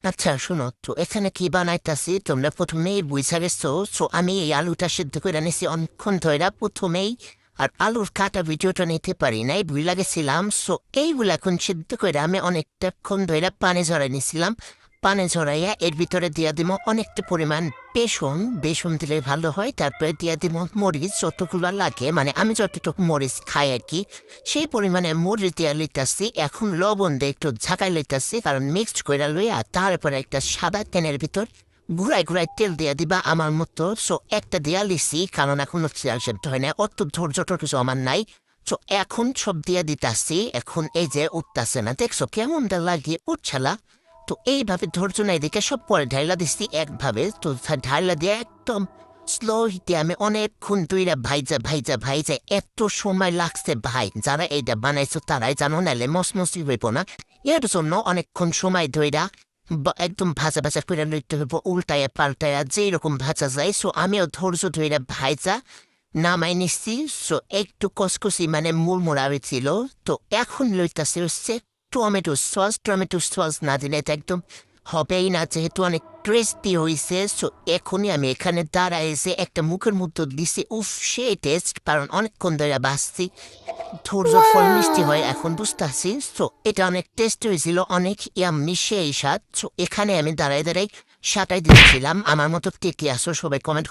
আচ্ছা শোনো তো, এখানে কি বানাইতাছি তোমরা প্রথমেই বুঝা গেছো। আমি এই আলুটা সিদ্ধ করে নিছি অনেকক্ষণ ধরে প্রথমেই। আর আলুর কাটা ভিডিওটা নিতে পারি নাই, ভুলে গেছিলাম। এইগুলা এখন সিদ্ধ করে আমি অনেকটাক্ষণ ধরে পানি ঝরাই নিছিলাম। পানি ঝরাইয়া এর ভিতরে দিয়া দিব অনেকটা পরিমাণ বেসন। বেসন দিলে ভালো হয়। তারপরে দিয়া দিব মরিচ যতগুলো লাগে, মানে আমি যতটুকু মরিচ খাই আর কি, সেই পরিমাণে মরিচ দিয়া লইতাছি। এখন লবণ দিয়ে একটু ঝাঁকাই লইতাছি, কারণ মিক্সড করে লইয়া তারপরে একটা সাদা প্যানের ভিতর ঘুরাই ঘুরাই তেল দিয়া দিবা আমার মতো। একটা দিয়া লিছি, কারণ এখন চাল সেদ্ধ হয় না, অত ধৈর্য কিছু আমার নাই। এখন সব দিয়া দিতাছি। এখন এই যে উঠতাছে না, দেখছো কেমন লাগে উঠছালা। এইভাবে ধৈর্য নাই দেখে সব পরে ঢাইলা দিচ্ছি একভাবে। ঢাইলা দিয়ে একদম স্লো হিটে আমি অনেকক্ষণ দুইরা ভাইজা ভাইজা ভাইজা এত সময় লাগছে ভাই। যারা এইটা বানাইছো তারাই জানো, নাইলে মসমসি হইব না। এর জন্য অনেকক্ষণ সময় ধইরা একদম ভাজা ভাজা করে লইতে হইব, উল্টায়া পাল্টায়া যেই রকম ভাজা যায়। আমিও ধৈর্য ধইরা ভাইজা নামাই নিচ্ছি। একটু কসকসি মানে মুড়মুড়া হয়েছিল। এখন লইতাছে হচ্ছে টমেটো সস না দিলে এটা একদম হবেই না, যেহেতু অনেক টেস্টি হয়েছে। এখনই আমি এখানে দাঁড়ায় এসে একটা মুখের মধ্যে দিছি, উফ সে টেস্ট, কারণ অনেকক্ষণ ধরে বাঁচছি। ধৈর্য ফল মিষ্টি হয় এখন বুঝতেছি। এটা অনেক টেস্ট হয়েছিল, অনেক ইয়াম্মি সেই স্বাদ। এখানে আমি দাঁড়ায় দাঁড়াই সাটাই দিয়েছিলাম। আমার মতো কে কে আসো সবাই কমেন্ট